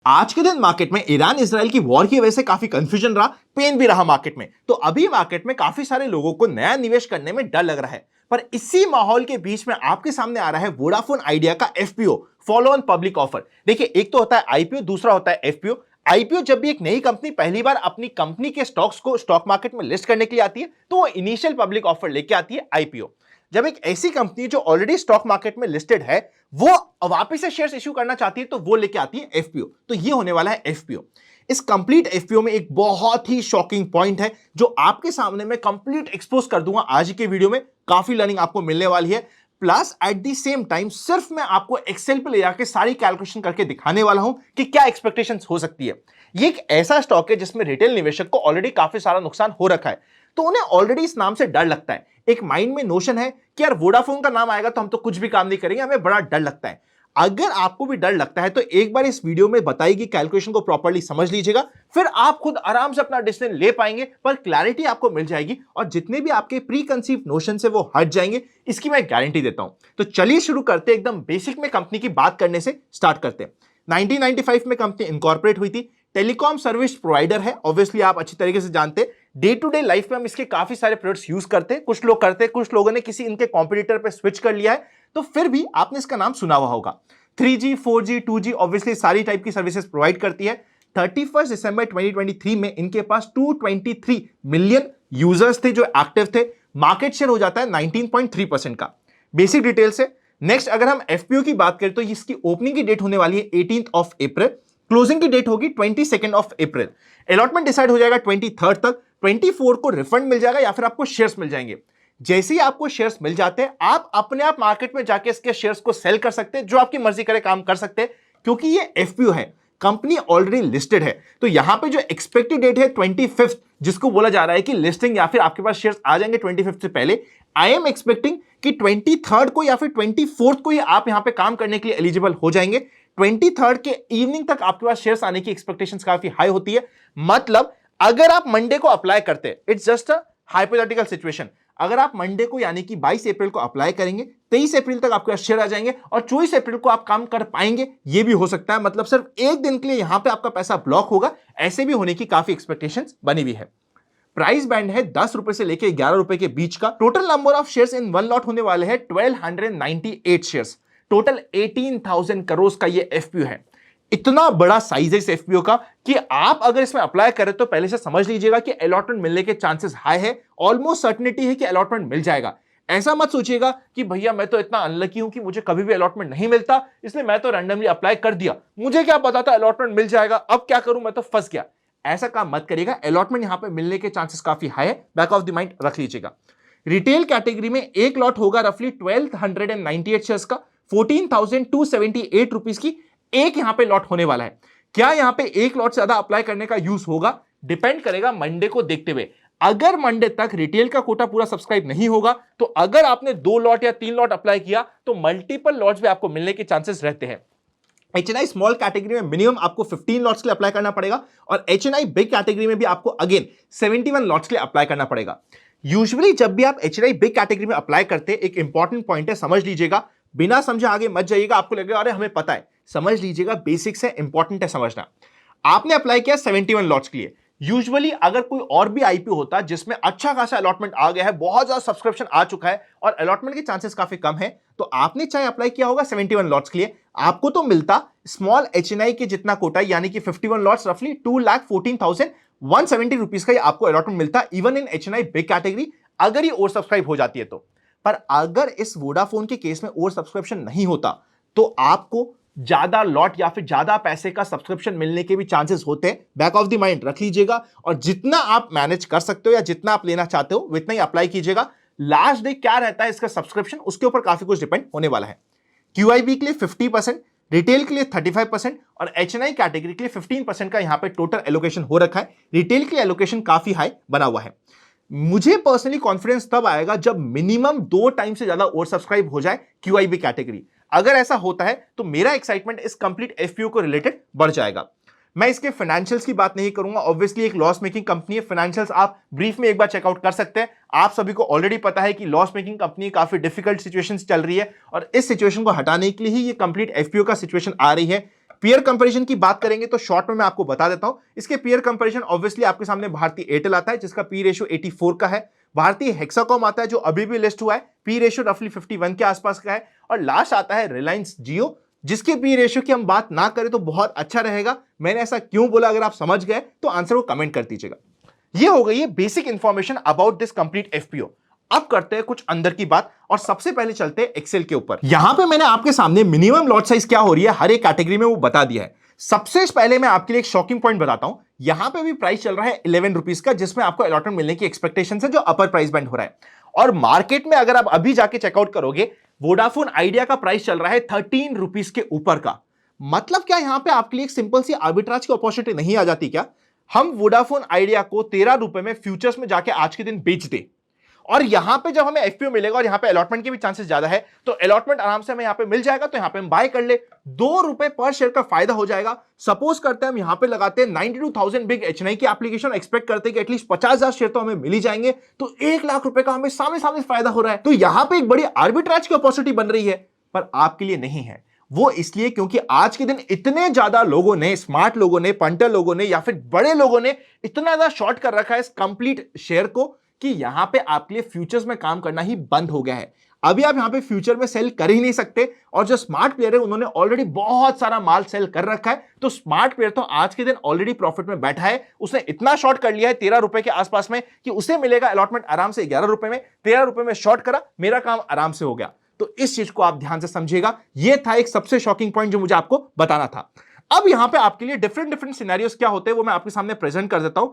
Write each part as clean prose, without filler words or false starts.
आज के दिन मार्केट में ईरान इजराइल की वॉर की वजह से काफी कंफ्यूजन रहा, पेन भी रहा मार्केट में। तो अभी मार्केट में काफी सारे लोगों को नया निवेश करने में डर लग रहा है। पर इसी माहौल के बीच में आपके सामने आ रहा है वोडाफोन आइडिया का FPO, follow on public offer. देखिए, एक तो होता है आईपीओ, दूसरा होता है एफपीओ। आईपीओ जब भी एक नई कंपनी पहली बार अपनी कंपनी के स्टॉक्स को स्टॉक मार्केट में लिस्ट करने के लिए आती है तो वो इनिशियल पब्लिक ऑफर लेके आती है आईपीओ। जब एक ऐसी कंपनी जो ऑलरेडी स्टॉक मार्केट में लिस्टेड है वो वापस से शेयर्स इश्यू करना चाहती है तो वो लेके आती है एफपीओ। तो ये होने वाला है एफपीओ। इस कंप्लीट एफपीओ में एक बहुत ही शॉकिंग पॉइंट है जो आपके सामने मैं कंप्लीट एक्सपोज कर दूंगा आज के वीडियो में। काफी लर्निंग आपको मिलने वाली है, plus at the same time सिर्फ मैं आपको एक्सेल पे ले जाकर सारी कैलकुलेशन करके दिखाने वाला हूं कि क्या एक्सपेक्टेशंस हो सकती है। ये एक ऐसा स्टॉक है जिसमें रिटेल निवेशक को ऑलरेडी काफी सारा नुकसान हो रखा है, तो उन्हें ऑलरेडी इस नाम से डर लगता है। एक माइंड में नोशन है कि यार वोडाफोन का नाम आएगा तो हम तो कुछ भी काम नहीं करेंगे, हमें बड़ा डर लगता है। अगर आपको भी डर लगता है तो एक बार इस वीडियो में बताई गई कैलकुलेशन को प्रॉपर्ली समझ लीजिएगा, फिर आप खुद आराम से अपना डिसीजन ले पाएंगे, पर क्लैरिटी आपको मिल जाएगी और जितने भी आपके प्री कंसीव नोशन से वो हट जाएंगे, इसकी मैं गारंटी देता हूं। तो चलिए शुरू करते हैं, एकदम बेसिक में कंपनी की बात करने से स्टार्ट करते हैं। 1995 में कंपनी इनकॉर्पोरेट हुई थी। टेलीकॉम सर्विस प्रोवाइडर है, ऑब्वियसली आप अच्छी तरीके से जानते हैं। डे टू डे लाइफ में हम इसके काफी सारे प्रोडक्ट्स यूज करते हैं, कुछ लोग करते हैं, कुछ लोगों ने किसी इनके कॉम्पिटिटर पे स्विच कर लिया है, तो फिर भी आपने इसका नाम सुना हुआ होगा। 3G 4G 2G ऑब्वियसली सारी टाइप की सर्विसेज प्रोवाइड करती है। 31 दिसंबर 2023 में इनके पास 223 मिलियन यूजर्स थे जो एक्टिव थे। मार्केट शेयर हो जाता है 19.3% का। बेसिक डिटेल से नेक्स्ट अगर हम एफपीओ की बात करें तो इसकी ओपनिंग की डेट होने वाली है 18 अप्रैल, क्लोजिंग की डेट होगी 22 अप्रैल। अलॉटमेंट डिसाइड हो जाएगा 23 तक। 24 को रिफंड मिल जाएगा या फिर आपको शेयर्स मिल जाएंगे। जैसे ही आपको शेयर्स मिल जाते हैं आप अपने आप मार्केट में जाके इसके शेयर्स को सेल कर सकते हैं, जो आपकी मर्जी करे काम कर सकते हैं, क्योंकि ये एफपीओ है, कंपनी ऑलरेडी लिस्टेड है। तो यहां पे जो एक्सपेक्टेड डेट है 25, जिसको बोला जा रहा है कि लिस्टिंग या फिर आपके पास शेयर्स आ जाएंगे 25 से पहले। आई एम एक्सपेक्टिंग कि 23 को या फिर 24 को ही आप यहां पे काम करने के लिए एलिजिबल हो जाएंगे। 23 के इवनिंग तक आपके पास शेयर्स आने की एक्सपेक्टेशंस काफी हाई होती है। मतलब अगर आप मंडे को अप्लाई करते हैं, it's just a hypothetical situation, अगर आप मंडे को यानी कि 22 अप्रैल को अप्लाई करेंगे, 23 अप्रैल तक आपके पास शेयर आ जाएंगे और 24 अप्रैल को आप काम कर पाएंगे, ये भी हो सकता है। मतलब सिर्फ एक दिन के लिए यहां पे आपका पैसा ब्लॉक होगा, ऐसे भी होने की काफी एक्सपेक्टेशंस बनी हुई है। प्राइस बैंड है 10 रुपए से लेकर 11 रुपए के बीच का। Total number of shares in one lot होने वाले हैं 1298 शेयर्स। टोटल 18,000 करोड़ का ये एफपीओ है। इतना बड़ा साइज है इस एफपीओ का कि आप अगर इसमें अप्लाई करें तो पहले से समझ लीजिएगा कि अलॉटमेंट मिलने के चांसेस हाई है। ऑलमोस्ट सर्टेनिटी है कि अलॉटमेंट मिल जाएगा। ऐसा मत सोचिएगा कि भैया मैं तो इतना अनलकी हूं कि मुझे कभी भी अलॉटमेंट नहीं मिलता, इसलिए मैं तो रैंडमली अप्लाई कर दिया, मुझे क्या पता था अलॉटमेंट मिल जाएगा, अब क्या करूं, मैं तो फंस गया। ऐसा काम मत करिएगा। अलॉटमेंट यहां पे मिलने के चांसेस काफी हाई है, बैक ऑफ द माइंड रख लीजिएगा। रिटेल कैटेगरी में एक लॉट होगा रफली 1298 शेयर्स का, 14,278 रुपीज की एक यहां पे लॉट होने वाला है। क्या यहां पे एक लॉट से ज्यादा अप्लाई करने का यूज होगा, डिपेंड करेगा मंडे को देखते हुए। अगर मंडे तक रिटेल का कोटा पूरा सब्सक्राइब नहीं होगा तो अगर आपने 2 लॉट या 3 लॉट अप्लाई किया तो मल्टीपल लॉट्स भी आपको मिलने के चांसेस रहते हैं। एचएनआई स्मॉल कैटेगरी में मिनिमम आपको 15 लॉट्स के लिए अप्लाई करना पड़ेगा और एचएनआई बिग कैटेगरी में भी आपको अगेन 71 लॉट्स के लिए अप्लाई करना पड़ेगा। यूजुअली जब भी आप एचएनआई बिग कैटेगरी में अप्लाई करते हैं, एक इंपॉर्टेंट पॉइंट है, समझ लीजिएगा, बिना समझे आगे मत जाइएगा। आपको लगेगा अरे हमें पता है, समझ लीजिएगा, बेसिक्स है, इंपॉर्टेंट है समझना। आपने अप्लाई किया 71 लॉट्स के लिए। यूजुअली अगर कोई और भी आईपीओ होता जिसमें अच्छा खासा अलॉटमेंट आ गया है, बहुत ज्यादा सब्सक्रिप्शन आ चुका है और अलॉटमेंट के चांसेस काफी कम है, तो आपने चाहे अप्लाई किया होगा 71 लॉट्स के लिए, आपको तो मिलता स्मॉल एचएनआई के जितना कोटा, यानी कि 51 लॉट्स रफली 2,14,170 रुपीज का आपको अलॉटमेंट मिलता, even in HNI big category, अगर ये ओवर सब्सक्राइब हो जाती है तो। पर अगर इस वोडाफोन के केस में ओवर सब्सक्रिप्शन नहीं होता तो आपको ज्यादा लॉट या फिर ज्यादा पैसे का सब्सक्रिप्शन मिलने के भी चांसेस होते हैं, बैक ऑफ द माइंड रख लीजिएगा। और जितना आप मैनेज कर सकते हो या जितना आप लेना चाहते हो उतना ही अप्लाई कीजिएगा। लास्ट डे क्या रहता है इसका सब्सक्रिप्शन, उसके ऊपर काफी कुछ डिपेंड होने वाला है। क्यूआईबी के लिए 50%, रिटेल के लिए 35% और एचएनआई कैटेगरी के लिए 15% का यहां पे टोटल एलोकेशन हो रखा है। रिटेल के लिए एलोकेशन काफी हाई बना हुआ है। मुझे पर्सनली कॉन्फिडेंस तब आएगा जब मिनिमम 2 टाइम से ज्यादा ओवर सब्सक्राइब हो जाए क्यूआईबी कैटेगरी। अगर ऐसा होता है तो मेरा एक्साइटमेंट इस कंप्लीट एफपीओ को रिलेटेड बढ़ जाएगा। मैं इसके फाइनेंशियल्स की बात नहीं करूंगा, ऑब्वियसली एक लॉस मेकिंग कंपनी है। फाइनेंशियल्स आप ब्रीफ में एक बार चेकआउट कर सकते हैं। आप सभी को ऑलरेडी पता है कि लॉस मेकिंग कंपनी काफी डिफिकल्ट सिचुएशन चल रही है और इस सिचुएशन को हटाने के लिए ही ये कंप्लीट एफपीओ का सिचुएशन आ रही है। पीयर कंपैरिजन की बात करेंगे तो शॉर्ट में मैं आपको बता देता हूं। इसके पीयर कंपैरिजन ऑब्वियसली आपके सामने भारतीय एयरटेल आता है जिसका पी रेशियो 84 का है, भारतीय हेक्साकॉम आता है जो अभी भी लिस्ट हुआ है, पी रेशियो रफली 51 के आसपास का है, और लास्ट आता है रिलायंस जियो जिसके पी रेशियो की हम बात ना करें तो बहुत अच्छा रहेगा। मैंने ऐसा क्यों बोला, अगर आप समझ गए तो आंसर को कमेंट कर दीजिएगा। ये हो गई है basic information about this complete FPO. अब करते हैं कुछ अंदर की बात और सबसे पहले चलते हैं एक्सेल के ऊपर। यहां पे मैंने आपके सामने मिनिमम लॉट साइज क्या हो रही है हर एक कैटेगरी में वो बता दिया है। सबसे पहले मैं आपके लिए एक शॉकिंग पॉइंट बताता हूं। यहां पे भी प्राइस चल रहा है 11 रुपीज का जिसमें आपको अलॉटमेंट मिलने की एक्सपेक्टेशन है जो अपर प्राइस बैंड हो रहा है। और मार्केट में अगर आप अभी जाके चेकआउट करोगे वोडाफोन आइडिया का प्राइस चल रहा है 13 रुपीज के ऊपर का। मतलब क्या यहां पे आपके लिए एक सिंपल सी आर्बिट्राज की अपॉर्चुनिटी नहीं आ जाती क्या? हम वोडाफोन आइडिया को 13 रुपए में फ्यूचर्स में जाके आज के दिन बेच दे और यहां पे जब हमें एफपीओ मिलेगा और यहां पे अलॉटमेंट के भी चांसेस ज्यादा है तो अलॉटमेंट आराम से हमें यहां पे मिल जाएगा, तो यहां पे हम बाय कर ले, 2 रुपए पर शेयर का फायदा हो जाएगा। सपोज करते हैं हम यहां पे लगाते हैं 92,000 बिग एचएनआई की एप्लीकेशन, एक्सपेक्ट करते हैं कि एटलीस्ट 50,000 शेयर तो हमें मिल ही जाएंगे, तो 1 लाख रुपए का हमें सामने सामने फायदा हो रहा है। तो यहां पे एक बड़ी आर्बिट्राज की अपॉर्चुनिटी बन रही है, पर आपके लिए नहीं है। वो इसलिए क्योंकि आज के दिन इतने ज्यादा लोगों ने, स्मार्ट लोगों ने, पंटर लोगों ने या फिर बड़े लोगों ने इतना ज्यादा शॉर्ट कर रखा है इस कंप्लीट शेयर को कि यहां पे आपके लिए फ्यूचर्स में काम करना ही बंद हो गया है। अभी आप यहां पे फ्यूचर में सेल कर ही नहीं सकते और जो स्मार्ट प्लेयर है उन्होंने ऑलरेडी बहुत सारा माल सेल कर रखा है। तो स्मार्ट प्लेयर तो आज के दिन ऑलरेडी प्रॉफिट में बैठा है, उसने इतना शॉर्ट कर लिया है 13 रुपए के आसपास में कि उसे मिलेगा अलॉटमेंट आराम से 11 रुपए में। 13 रुपए में शॉर्ट करा, मेरा काम आराम से हो गया। तो इस चीज को आप ध्यान से समझिएगा। यह था एक सबसे शॉकिंग पॉइंट जो मुझे आपको बताना था। अब यहां पे आपके लिए डिफरेंट सिनेरियोस क्या होते हैं वो मैं आपके सामने प्रेजेंट कर देता हूं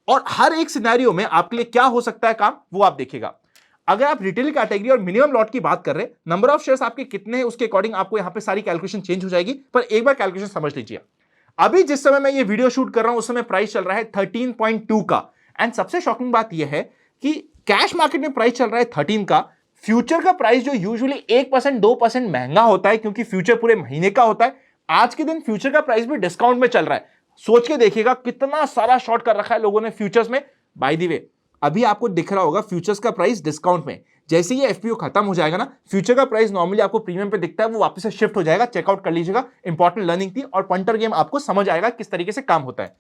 और हर एक सिनेरियो में आपके लिए क्या हो सकता है काम वो आप देखिएगा। अगर आप रिटेल कैटेगरी और मिनिमम लॉट की बात कर रहे हैं, नंबर ऑफ शेयर्स आपके कितने हैं उसके अकॉर्डिंग आपको यहां पे सारी कैलकुलेशन चेंज हो जाएगी, पर एक बार कैलकुलेशन समझ लीजिए। अभी जिस समय मैं ये वीडियो शूट कर रहा हूं उस समय प्राइस चल रहा है 13.2 का, एंड सबसे शॉकिंग बात यह है कि कैश मार्केट में प्राइस चल रहा है 13 का। फ्यूचर का प्राइस जो यूजुअली 1% 2% महंगा होता है क्योंकि फ्यूचर पूरे महीने का होता है, आज के दिन फ्यूचर का प्राइस भी डिस्काउंट में चल रहा है। सोच के देखिएगा कितना सारा शॉर्ट कर रखा है लोगों ने फ्यूचर्स में। बाय द वे अभी आपको दिख रहा होगा फ्यूचर्स का प्राइस डिस्काउंट में, जैसे ये एफपीओ खत्म हो जाएगा ना, फ्यूचर का प्राइस नॉर्मली आपको प्रीमियम पे दिखता है वो वापस से शिफ्ट हो जाएगा। चेकआउट कर लीजिएगा, इंपॉर्टेंट लर्निंग थी और पंटर गेम आपको समझ आएगा किस तरीके से काम होता है।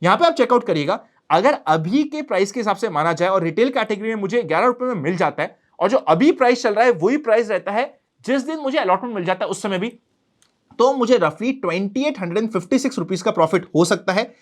यहां पे आप चेकआउट करिएगा, अगर अभी के प्राइस के हिसाब से माना जाए और रिटेल कैटेगरी में मुझे 11 रुपए में मिल जाता है और जो अभी प्राइस चल रहा है वही प्राइस रहता है जिस दिन मुझे अलॉटमेंट मिल जाता है उस समय भी, तो मुझे रफली 2856 रुपीज का प्रॉफिट हो सकता है।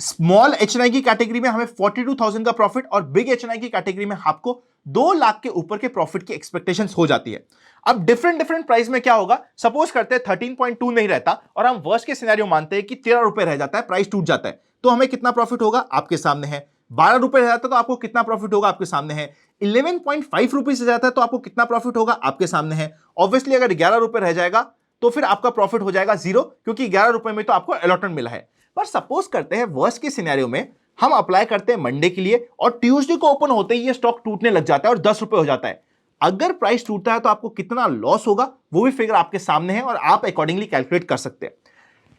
स्मॉल एचएनआई की कैटेगरी में हमें 42,000 का प्रॉफिट और बिग एचएनआई की कैटेगरी में आपको 2 लाख के ऊपर के प्रॉफिट की एक्सपेक्टेशंस हो जाती है। अब डिफरेंट प्राइस में क्या होगा, सपोज करते हैं 13.2 नहीं रहता और हम वर्स्ट के सिनेरियो मानते हैं कि 13 रुपए रह जाता है, प्राइस टूट जाता है, तो हमें कितना प्रॉफिट होगा आपके सामने है। 12 रुपए रह जाता है तो आपको कितना प्रॉफिट होगा आपके सामने है। 11.5 रुपीज रह जाता है तो आपको कितना प्रॉफिट होगा आपके सामने है। ऑब्वियसली अगर 11 रुपए रह जाएगा तो फिर आपका प्रॉफिट हो जाएगा 0 क्योंकि 11 रुपए में तो आपको अलॉटमेंट मिला है। पर सपोज करते हैं वर्स्ट के सिनेरियो में हम अप्लाई करते हैं मंडे के लिए और ट्यूसडे को ओपन होते ही ये स्टॉक टूटने लग जाता है और 10 रुपए हो जाता है। अगर प्राइस टूटता है तो आपको कितना लॉस होगा वो भी फिगर आपके सामने है और आप अकॉर्डिंगली कैलकुलेट कर सकते हैं।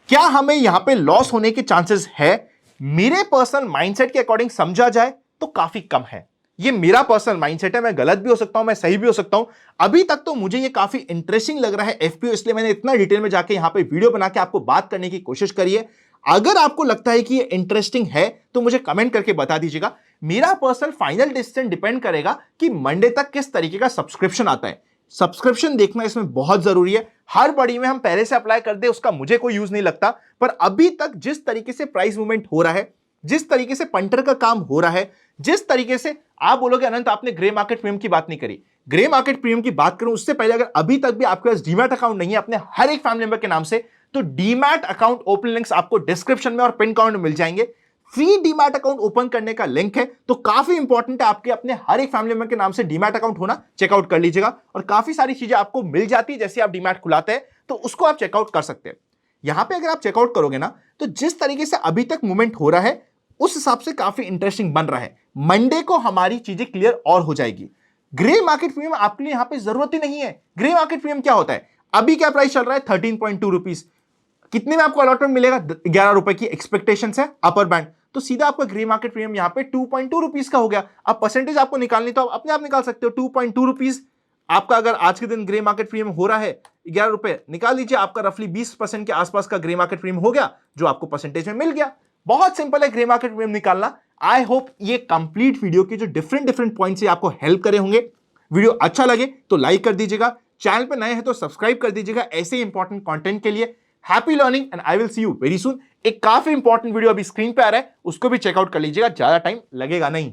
क्या हमें यहां पे लॉस होने के चांसेस है? मेरे पर्सनल माइंडसेट के अकॉर्डिंग समझा जाए तो काफी कम है। ये मेरा पर्सनल माइंडसेट है, मैं गलत भी हो सकता हूं, मैं सही भी हो सकता हूं। अभी तक तो मुझे ये काफी इंटरेस्टिंग लग रहा है एफपीओ, इसलिए मैंने इतना डिटेल में जाके यहां पे वीडियो बना के आपको बात करने की कोशिश करी है। अगर आपको लगता है कि ये इंटरेस्टिंग है तो मुझे कमेंट करके बता दीजिएगा। मेरा पर्सनल फाइनल डिसीजन डिपेंड करेगा कि मंडे तक किस तरीके का सब्सक्रिप्शन आता है। सब्सक्रिप्शन देखना इसमें बहुत जरूरी है। हर बड़ी में हम पहले से अप्लाई कर दे उसका मुझे कोई यूज नहीं लगता, पर अभी तक जिस तरीके से प्राइस मूवमेंट हो रहा है, जिस तरीके से पंटर का काम हो रहा है, जिस तरीके से आप बोलोगे अनंत आपने ग्रे मार्केट प्रीमियम की बात नहीं करी। ग्रे मार्केट प्रीमियम की बात करूं उससे पहले अगर अभी तक भी आपके पास डीमैट अकाउंट नहीं है अपने हर एक फैमिली मेंबर के नाम से, तो डीमैट अकाउंट ओपन लिंक्स आपको डिस्क्रिप्शन में और पिन कमेंट में मिल जाएंगे। फ्री डीमैट अकाउंट ओपन करने का लिंक है, तो काफी इंपॉर्टेंट है आपके अपने हर एक फैमिली मेंबर के नाम से डीमैट अकाउंट होना। चेकआउट कर लीजिएगा और काफी सारी चीजें आपको मिल जाती है जैसे आप डीमैट खुलाते हैं तो उसको आप चेकआउट कर सकते हैं। यहां पे अगर आप चेकआउट करोगे ना तो जिस तरीके से अभी तक मूवमेंट हो रहा है उस हिसाब से काफी इंटरेस्टिंग बन रहा है। मंडे को हमारी चीजें क्लियर और हो जाएगी। ग्रे मार्केट प्रीमियम आपके लिए यहां पे जरूरत ही नहीं है। ग्रे मार्केट प्रीमियम क्या होता है? अभी क्या प्राइस चल रहा है 13.2 रुपीज, कितने में आपको अलॉटमेंट मिलेगा? 11 रुपए की एक्सपेक्टेशन है अपर बैंड, तो सीधा आपका ग्रे मार्केट प्रीमियम यहां पे 2.2 रुपीज का हो गया। अब परसेंटेज आपको निकालनी तो आप अपने आप निकाल सकते हो। 2.2 रुपीज आपका अगर आज के दिन ग्रे मार्केट प्रीमियम हो रहा है 11 रुपए, निकाल लीजिए, आपका रफली 20% के आसपास का ग्रे मार्केट प्रीमियम हो गया, जो आपको परसेंटेज में मिल गया। बहुत सिंपल है ग्रे मार्केट प्रीमियम निकालना। आई होप ये कंप्लीट वीडियो के जो डिफरेंट पॉइंट से आपको हेल्प करे होंगे। वीडियो अच्छा लगे तो लाइक कर दीजिएगा, चैनल पे नए हैं तो सब्सक्राइब कर दीजिएगा ऐसे इंपॉर्टेंट कंटेंट के लिए। Happy learning and I will see you very soon. एक काफी इंपॉर्टेंट वीडियो अभी स्क्रीन पे आ रहा है, उसको भी चेकआउट कर लीजिएगा, ज्यादा टाइम लगेगा नहीं।